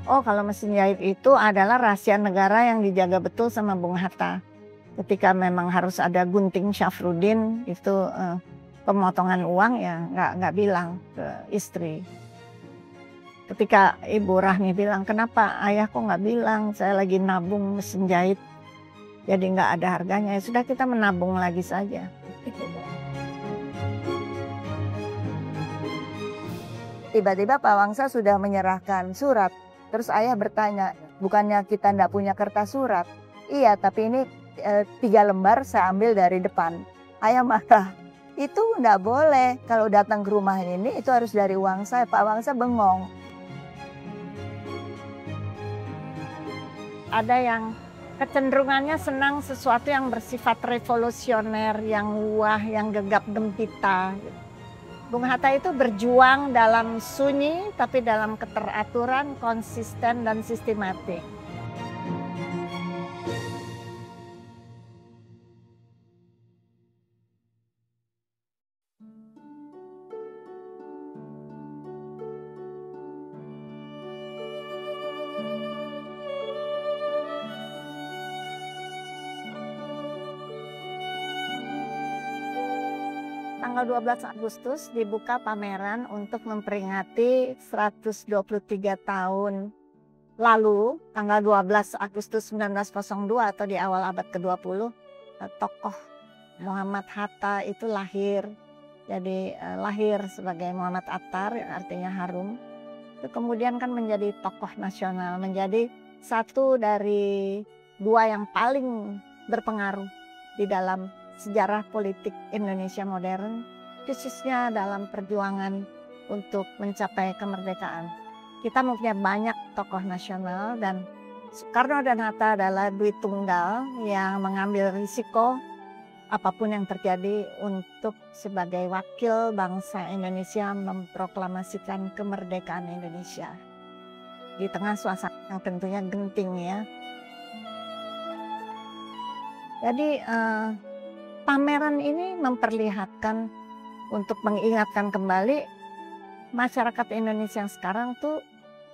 Oh, kalau mesin jahit itu adalah rahasia negara yang dijaga betul sama Bung Hatta. Ketika memang harus ada gunting Syafruddin, itu pemotongan uang ya nggak bilang ke istri. Ketika Ibu Rahmi bilang, kenapa ayah kok nggak bilang, saya lagi nabung mesin jahit, jadi nggak ada harganya. Ya sudah, kita menabung lagi saja. Tiba-tiba Pak Wangsa sudah menyerahkan surat. Terus ayah bertanya, bukannya kita nggak punya kertas surat? Iya, tapi ini 3 lembar saya ambil dari depan. Ayah marah, itu nggak boleh. Kalau datang ke rumah ini itu harus dari uang saya. Pak Wangsa bengong. Ada yang kecenderungannya senang sesuatu yang bersifat revolusioner, yang wah, yang gegap gempita. Bung Hatta itu berjuang dalam sunyi, tapi dalam keteraturan, konsisten, dan sistematik. Tanggal 12 Agustus dibuka pameran untuk memperingati 123 tahun lalu, tanggal 12 Agustus 1902 atau di awal abad ke-20, tokoh Muhammad Hatta itu lahir. Jadi lahir sebagai Muhammad Attar, artinya harum. Itu kemudian kan menjadi tokoh nasional, menjadi satu dari 2 yang paling berpengaruh di dalam sejarah politik Indonesia modern, khususnya dalam perjuangan untuk mencapai kemerdekaan. Kita mempunyai banyak tokoh nasional dan Soekarno dan Hatta adalah duit tunggal yang mengambil risiko apapun yang terjadi untuk sebagai wakil bangsa Indonesia memproklamasikan kemerdekaan Indonesia. Di tengah suasana yang tentunya genting ya. Jadi pameran ini memperlihatkan untuk mengingatkan kembali masyarakat Indonesia yang sekarang tuh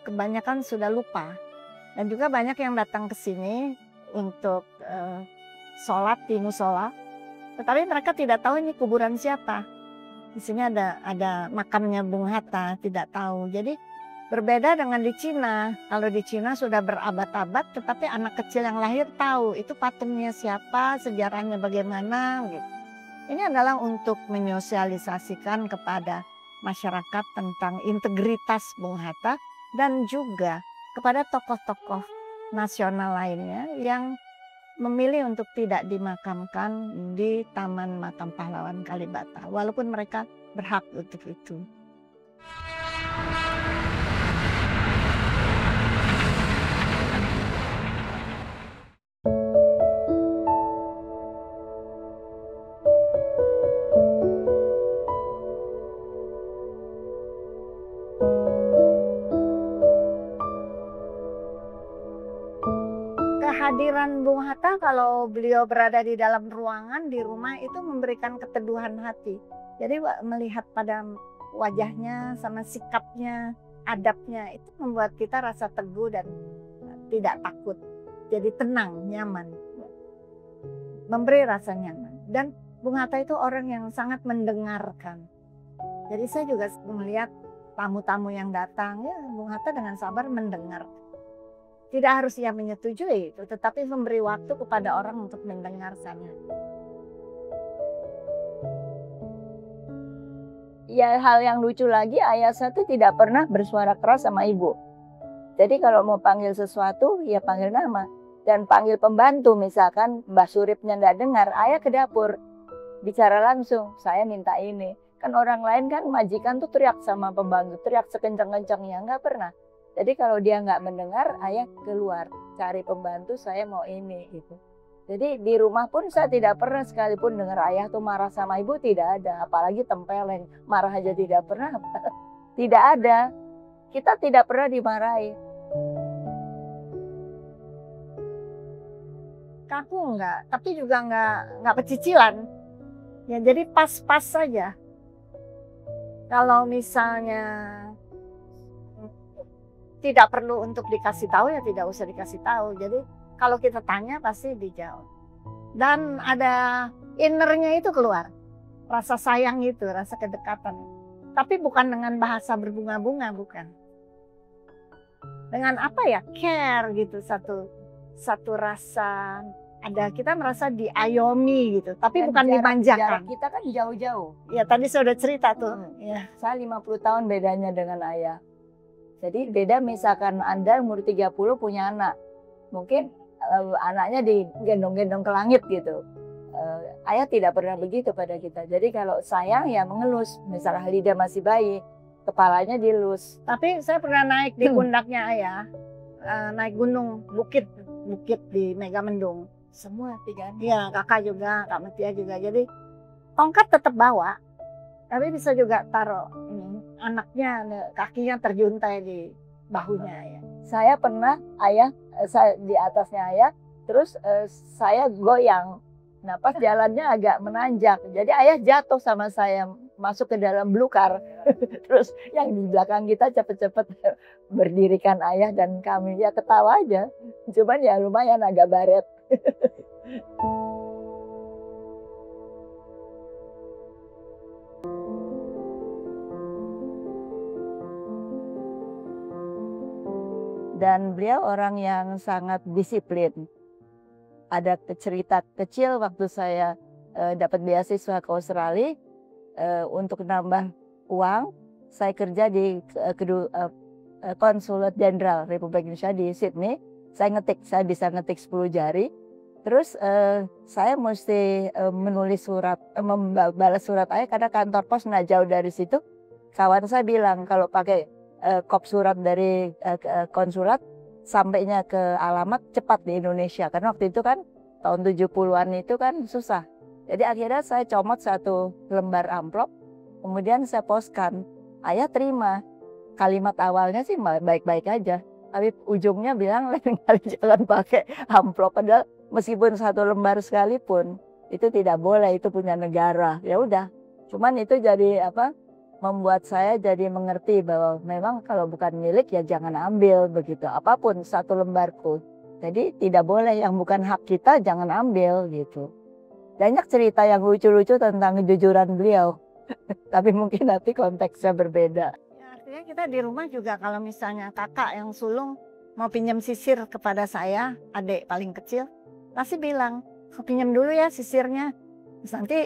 kebanyakan sudah lupa. Dan juga banyak yang datang ke sini untuk sholat di musola. Tetapi mereka tidak tahu ini kuburan siapa. Di sini ada makamnya Bung Hatta, tidak tahu. Jadi berbeda dengan di Cina. Kalau di Cina sudah berabad-abad, tetapi anak kecil yang lahir tahu itu patungnya siapa, sejarahnya bagaimana. Gitu. Ini adalah untuk menyosialisasikan kepada masyarakat tentang integritas Bung Hatta dan juga kepada tokoh-tokoh nasional lainnya yang memilih untuk tidak dimakamkan di Taman Makam Pahlawan Kalibata, walaupun mereka berhak untuk itu. Kehadiran Bung Hatta kalau beliau berada di dalam ruangan di rumah itu memberikan keteduhan hati. Jadi melihat pada wajahnya sama sikapnya, adabnya itu membuat kita rasa teguh dan tidak takut. Jadi tenang, nyaman. Memberi rasa nyaman. Dan Bung Hatta itu orang yang sangat mendengarkan. Jadi saya juga melihat tamu-tamu yang datang, ya Bung Hatta dengan sabar mendengar. Tidak harus ia menyetujui itu, tetapi memberi waktu kepada orang untuk mendengar sana. Ya, hal yang lucu lagi, ayah saya itu tidak pernah bersuara keras sama ibu. Jadi kalau mau panggil sesuatu, ya panggil nama. Dan panggil pembantu, misalkan Mbah Suripnya nggak dengar, ayah ke dapur. Bicara langsung, saya minta ini. Kan orang lain kan majikan tuh teriak sama pembantu, teriak sekencang-kencangnya, nggak pernah. Jadi kalau dia nggak mendengar, ayah keluar cari pembantu, saya mau ini gitu. Jadi di rumah pun saya tidak pernah sekalipun dengar ayah tuh marah sama ibu, tidak ada. Apalagi tempeleng, marah aja tidak pernah. Tidak ada. Kita tidak pernah dimarahi. Kaku enggak, tapi juga enggak pecicilan. Ya jadi pas-pas saja. Kalau misalnya tidak perlu untuk dikasih tahu ya tidak usah dikasih tahu. Jadi kalau kita tanya pasti dijawab. Dan ada innernya itu keluar. Rasa sayang itu, rasa kedekatan. Tapi bukan dengan bahasa berbunga-bunga, bukan. Dengan apa ya? Care gitu, satu rasa, ada kita merasa diayomi gitu, tapi bukan dimanjakan. Jarak kita kan jauh-jauh. Ya tadi saya udah cerita tuh. Ya. Saya 50 tahun bedanya dengan ayah. Jadi beda misalkan Anda umur 30 punya anak. Mungkin anaknya digendong-gendong ke langit gitu. Ayah tidak pernah begitu pada kita. Jadi kalau sayang ya mengelus. Misalnya Halida masih bayi, kepalanya dilus. Tapi saya pernah naik di pundaknya ayah, naik gunung, bukit di Megamendung. Semua 3 anak. Iya, kakak juga, Kak Matia juga. Jadi tongkat tetap bawa, tapi bisa juga taruh anaknya, kakinya terjuntai di bahunya ya. Saya pernah saya di atasnya ayah, terus saya goyang. Nah pas jalannya agak menanjak, jadi ayah jatuh sama saya masuk ke dalam belukar. Terus yang di belakang kita cepet-cepet berdirikan ayah dan kami, ya ketawa aja. Cuman ya lumayan agak baret. Dan beliau orang yang sangat disiplin. Ada cerita kecil waktu saya dapat beasiswa ke Australia, untuk nambah uang, saya kerja di Konsulat Jenderal Republik Indonesia di Sydney. Saya bisa ngetik 10 jari. Terus saya mesti menulis surat, membalas surat ayah karena kantor pos nggak jauh dari situ. Kawan saya bilang kalau pakai kop surat dari konsulat, sampainya ke alamat cepat di Indonesia. Karena waktu itu kan tahun 70-an itu kan susah. Jadi akhirnya saya comot 1 lembar amplop, kemudian saya poskan. Ayah terima. Kalimat awalnya sih baik-baik aja. Tapi ujungnya bilang lain kali jangan pakai amplop. Padahal meskipun 1 lembar sekalipun, itu tidak boleh, itu punya negara. Ya udah. Cuman itu jadi membuat saya jadi mengerti bahwa memang kalau bukan milik ya jangan ambil begitu. Apapun 1 lembar pun. Jadi tidak boleh, yang bukan hak kita jangan ambil gitu. Banyak cerita yang lucu-lucu tentang kejujuran beliau. Tapi mungkin nanti konteksnya berbeda. Ya, artinya kita di rumah juga kalau misalnya kakak yang sulung mau pinjam sisir kepada saya, adik paling kecil, pasti bilang, pinjam dulu ya sisirnya. Terus nanti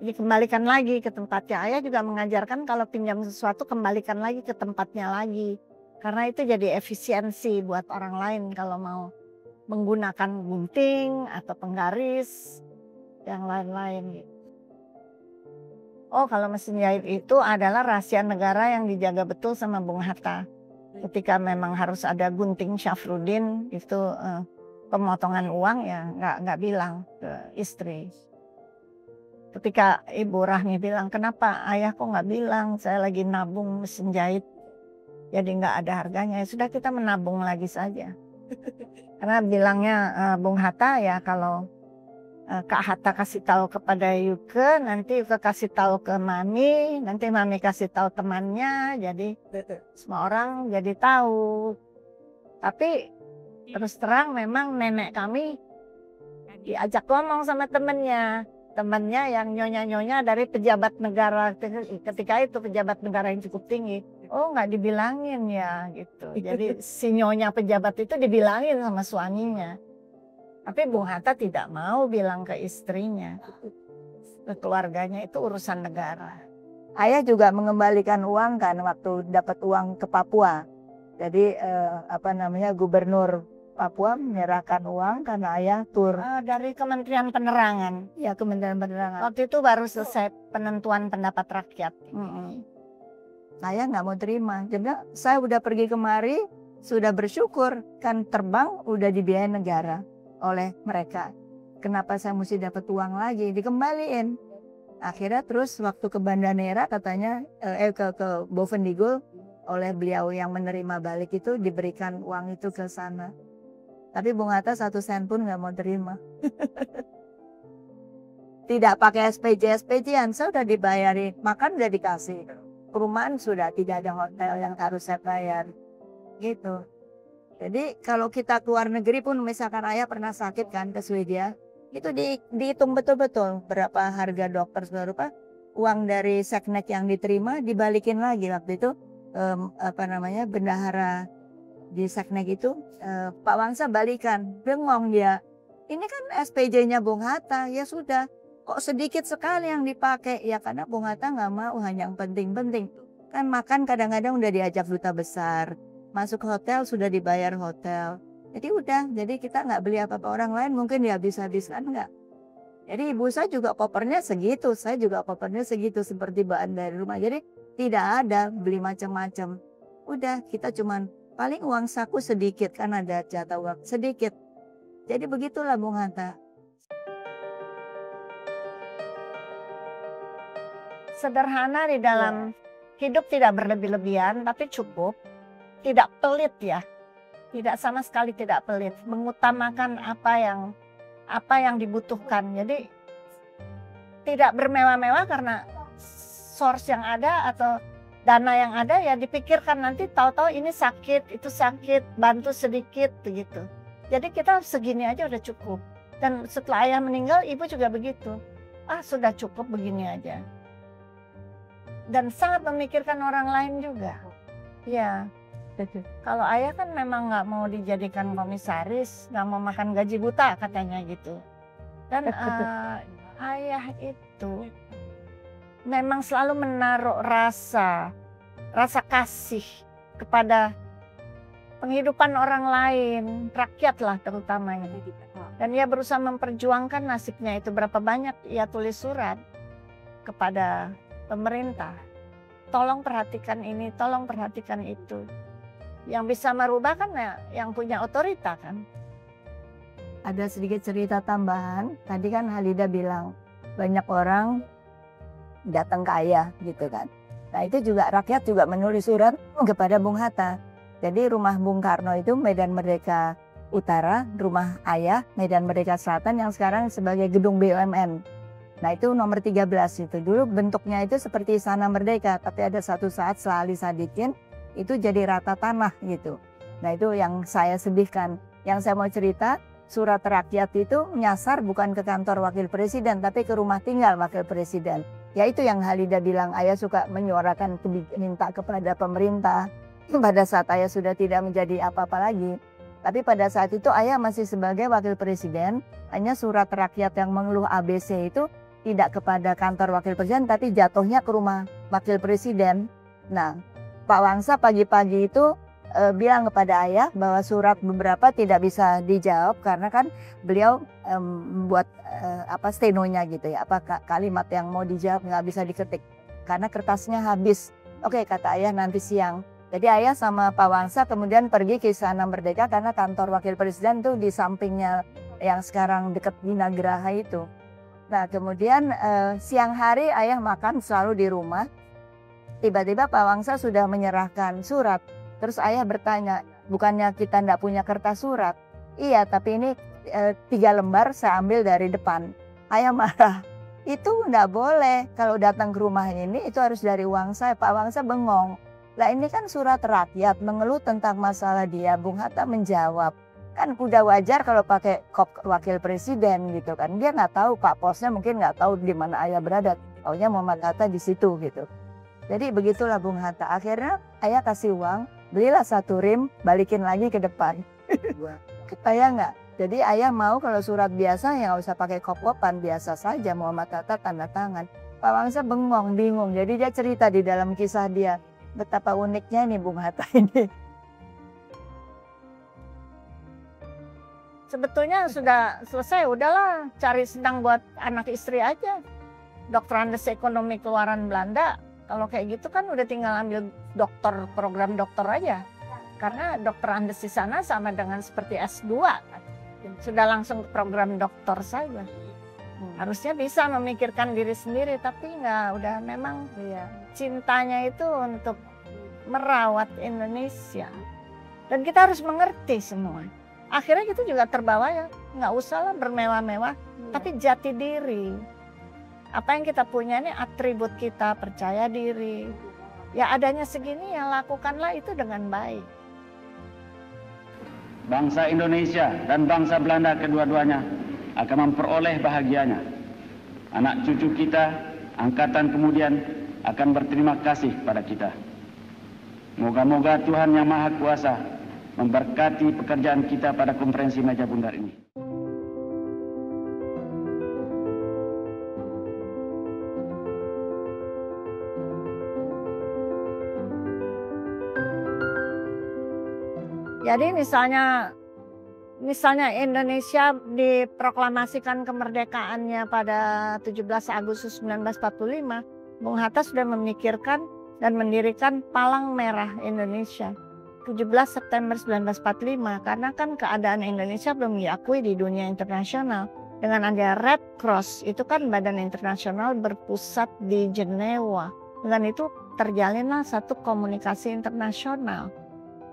dikembalikan lagi ke tempatnya. Ayah juga mengajarkan kalau pinjam sesuatu kembalikan lagi ke tempatnya lagi. Karena itu jadi efisiensi buat orang lain kalau mau menggunakan gunting atau penggaris, yang lain-lain. Oh, kalau mesin jahit itu adalah rahasia negara yang dijaga betul sama Bung Hatta. Ketika memang harus ada gunting Syafruddin, itu pemotongan uang ya nggak bilang ke istri. Ketika Ibu Rahmi bilang, kenapa ayah kok nggak bilang, saya lagi nabung mesin jahit, jadi nggak ada harganya. Ya sudah, kita menabung lagi saja. Karena bilangnya Bung Hatta ya kalau Kak Hatta kasih tahu kepada Yuke, nanti Yuke kasih tahu ke Mami, nanti Mami kasih tahu temannya, jadi semua orang jadi tahu. Tapi terus terang memang nenek kami diajak ngomong sama temennya yang nyonya-nyonya dari pejabat negara, ketika itu pejabat negara yang cukup tinggi. Oh, nggak dibilangin ya gitu. Jadi si nyonya pejabat itu dibilangin sama suaminya. Tapi Bung Hatta tidak mau bilang ke istrinya, ke keluarganya, itu urusan negara. Ayah juga mengembalikan uang kan waktu dapat uang ke Papua. Jadi Gubernur Papua menyerahkan uang karena ayah tur. Dari Kementerian Penerangan. Ya, Kementerian Penerangan. Waktu itu baru selesai penentuan pendapat rakyat. Saya nggak mau terima. Jadi saya udah pergi kemari, sudah bersyukur kan terbang udah dibiayai negara oleh mereka. Kenapa saya mesti dapat uang lagi? Dikembaliin. Akhirnya terus waktu ke Banda Neira katanya ke Bovendigul oleh beliau yang menerima balik itu diberikan uang itu ke sana. Tapi Bung Hatta 1 sen pun nggak mau terima. Tidak pakai SPJ-an, saya udah dibayarin, makan udah dikasih. Perumahan sudah, tidak ada hotel yang harus saya bayar. gitu. Jadi kalau kita keluar negeri pun misalkan ayah pernah sakit kan ke Swedia, itu dihitung betul-betul berapa harga dokter seberapa uang dari seknek yang diterima dibalikin lagi waktu itu bendahara di seknek itu Pak Wangsa balikan, bengong dia. Ini kan SPJ-nya Bung Hatta, ya sudah. Kok sedikit sekali yang dipakai? Ya karena Bung Hatta nggak mau hanya yang penting-penting. Kan makan kadang-kadang udah diajak duta besar. Masuk hotel sudah dibayar hotel. Jadi udah, jadi kita nggak beli apa-apa, orang lain mungkin dihabis-habiskan nggak. Jadi ibu saya juga kopernya segitu, saya juga kopernya segitu seperti bahan dari rumah. Jadi tidak ada beli macam-macam. Udah kita cuman paling uang saku sedikit kan ada jatah uang sedikit. Jadi begitulah Bung Hatta. Sederhana di dalam hidup, tidak berlebih-lebihan tapi cukup. Tidak pelit ya, tidak sama sekali tidak pelit, mengutamakan apa yang dibutuhkan. Jadi tidak bermewah-mewah karena source yang ada atau dana yang ada ya dipikirkan nanti tahu-tahu ini sakit, itu sakit, bantu sedikit begitu. Jadi kita segini aja udah cukup. Dan setelah ayah meninggal, ibu juga begitu. Sudah cukup begini aja. Dan sangat memikirkan orang lain juga. Ya. Kalau ayah kan memang nggak mau dijadikan komisaris, nggak mau makan gaji buta katanya gitu. Dan ayah itu memang selalu menaruh rasa kasih kepada penghidupan orang lain, rakyat lah terutamanya. Dan ia berusaha memperjuangkan nasibnya itu. Berapa banyak ia tulis surat kepada pemerintah. Tolong perhatikan ini, tolong perhatikan itu. Yang bisa merubah kan ya yang punya otorita kan. Ada sedikit cerita tambahan. Tadi kan Halida bilang banyak orang datang ke ayah gitu kan. Nah itu juga rakyat juga menulis surat kepada Bung Hatta. Jadi rumah Bung Karno itu Medan Merdeka Utara, rumah ayah Medan Merdeka Selatan yang sekarang sebagai gedung BUMN. Nah itu nomor 13 itu. Dulu bentuknya itu seperti Istana Merdeka, tapi ada satu saat setelah Ali Sadikin itu jadi rata tanah gitu. Nah itu yang saya sedihkan. Yang saya mau cerita, surat rakyat itu nyasar bukan ke kantor wakil presiden, tapi ke rumah tinggal wakil presiden. Ya itu yang Halida bilang, ayah suka menyuarakan minta kepada pemerintah. Pada saat ayah sudah tidak menjadi apa-apa lagi. Tapi pada saat itu ayah masih sebagai wakil presiden, hanya surat rakyat yang mengeluh ABC itu tidak kepada kantor wakil presiden, tapi jatuhnya ke rumah wakil presiden. Nah, Pak Wangsa pagi-pagi itu bilang kepada ayah bahwa surat beberapa tidak bisa dijawab karena kan beliau membuat stenonya gitu ya, kalimat yang mau dijawab nggak bisa diketik karena kertasnya habis. Oke, kata ayah nanti siang. Jadi ayah sama Pak Wangsa kemudian pergi ke Istana Merdeka karena kantor wakil presiden tuh di sampingnya yang sekarang dekat Bina Geraha itu. Nah kemudian siang hari ayah makan selalu di rumah. Tiba-tiba Pak Wangsa sudah menyerahkan surat. Terus ayah bertanya, bukannya kita tidak punya kertas surat? Iya, tapi ini 3 lembar saya ambil dari depan. Ayah marah. Itu tidak boleh. Kalau datang ke rumah ini itu harus dari uang saya. Pak Wangsa bengong. Lah ini kan surat rakyat mengeluh tentang masalah dia. Bung Hatta menjawab. Kan udah wajar kalau pakai kop wakil presiden gitu kan. Dia nggak tahu Pak Posnya mungkin nggak tahu di mana ayah berada. Taunya Muhammad Hatta di situ gitu. Jadi begitulah Bung Hatta. Akhirnya ayah kasih uang, belilah 1 rim, balikin lagi ke depan. Ayah nggak. Jadi ayah mau kalau surat biasa ya nggak usah pakai kop-kopan, biasa saja Muhammad Hatta tanda tangan. Pak Wangsa bengong, bingung. Jadi dia cerita di dalam kisah dia betapa uniknya nih Bung Hatta ini. Sebetulnya sudah selesai, udahlah cari senang buat anak istri aja. Dokter Andes Ekonomi keluaran Belanda. Kalau kayak gitu kan udah tinggal ambil dokter, program dokter aja. Karena dokter Andes di sana sama dengan seperti S2. Sudah langsung program dokter saja. Harusnya bisa memikirkan diri sendiri, tapi nggak, udah memang cintanya itu untuk merawat Indonesia. Dan kita harus mengerti semua. Akhirnya kita juga terbawa ya, nggak usah lah bermewah-mewah, tapi jati diri. Apa yang kita punya ini atribut kita, percaya diri. Ya adanya segini ya lakukanlah itu dengan baik. bangsa Indonesia dan bangsa Belanda kedua-duanya akan memperoleh bahagianya. Anak cucu kita, angkatan kemudian akan berterima kasih pada kita. Moga-moga Tuhan Yang Maha Kuasa memberkati pekerjaan kita pada konferensi meja bundar ini. Jadi misalnya Indonesia diproklamasikan kemerdekaannya pada 17 Agustus 1945, Bung Hatta sudah memikirkan dan mendirikan Palang Merah Indonesia 17 September 1945, karena kan keadaan Indonesia belum diakui di dunia internasional. Dengan ada Red Cross, itu kan badan internasional berpusat di Jenewa. Dengan itu terjalinlah satu komunikasi internasional,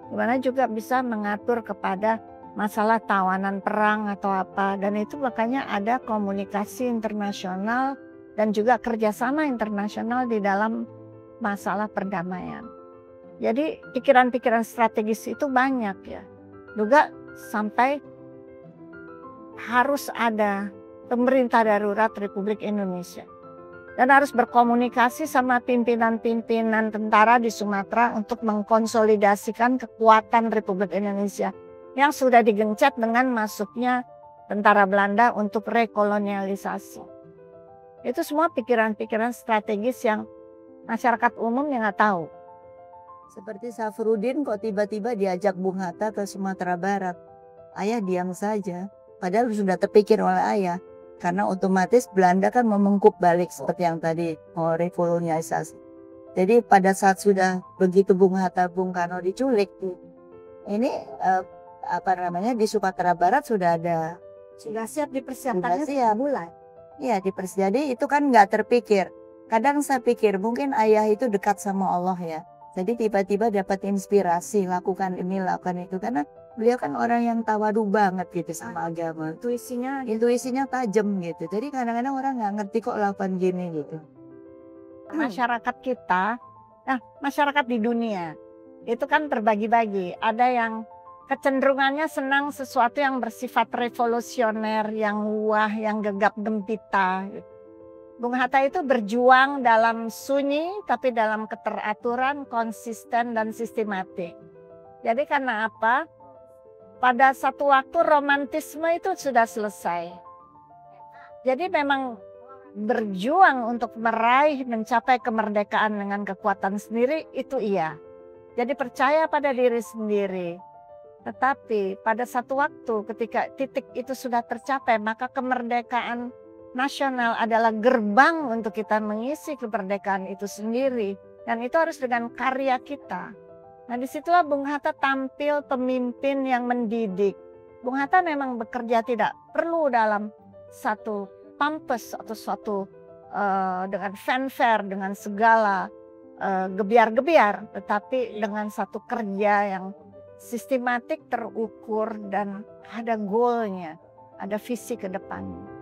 di mana juga bisa mengatur kepada masalah tawanan perang atau apa. Dan itu makanya ada komunikasi internasional dan juga kerjasama internasional di dalam masalah perdamaian. Jadi pikiran-pikiran strategis itu banyak ya. Juga sampai harus ada pemerintah darurat Republik Indonesia. Dan harus berkomunikasi sama pimpinan-pimpinan tentara di Sumatera untuk mengkonsolidasikan kekuatan Republik Indonesia yang sudah digencet dengan masuknya tentara Belanda untuk rekolonialisasi. Itu semua pikiran-pikiran strategis yang masyarakat umum yang nggak tahu. Seperti Safrudin kok tiba-tiba diajak Bung Hatta ke Sumatera Barat. Ayah diam saja, padahal sudah terpikir oleh ayah. Karena otomatis Belanda kan memengkup balik seperti yang tadi mau rekolonialisasi. Jadi pada saat sudah begitu Bung Hatta, Bung Karno diculik, ini di Sumatera Barat sudah siap dipersiapkannya sebulan. Iya, jadi itu kan nggak terpikir. Kadang saya pikir mungkin ayah itu dekat sama Allah ya. Jadi tiba-tiba dapat inspirasi lakukan ini, lakukan itu, karena beliau kan orang yang tawadu banget gitu sama agama. Intuisinya tajam gitu. Jadi kadang-kadang orang nggak ngerti kok lakukan gini gitu. Masyarakat kita, masyarakat di dunia itu kan terbagi-bagi. Ada yang kecenderungannya senang sesuatu yang bersifat revolusioner, yang wah, yang gegap gempita. Bung Hatta itu berjuang dalam sunyi tapi dalam keteraturan, konsisten dan sistematik. Jadi karena apa? Pada satu waktu romantisme itu sudah selesai. Jadi memang berjuang untuk meraih, mencapai kemerdekaan dengan kekuatan sendiri itu iya. Jadi percaya pada diri sendiri. Tetapi pada satu waktu ketika titik itu sudah tercapai, maka kemerdekaan nasional adalah gerbang untuk kita mengisi kemerdekaan itu sendiri. Dan itu harus dengan karya kita. Nah disitulah Bung Hatta tampil pemimpin yang mendidik. Bung Hatta memang bekerja tidak perlu dalam satu pampes atau suatu dengan fanfare, dengan segala gebiar-gebiar. Tetapi dengan satu kerja yang sistematik, terukur dan ada goalnya, ada visi ke depannya.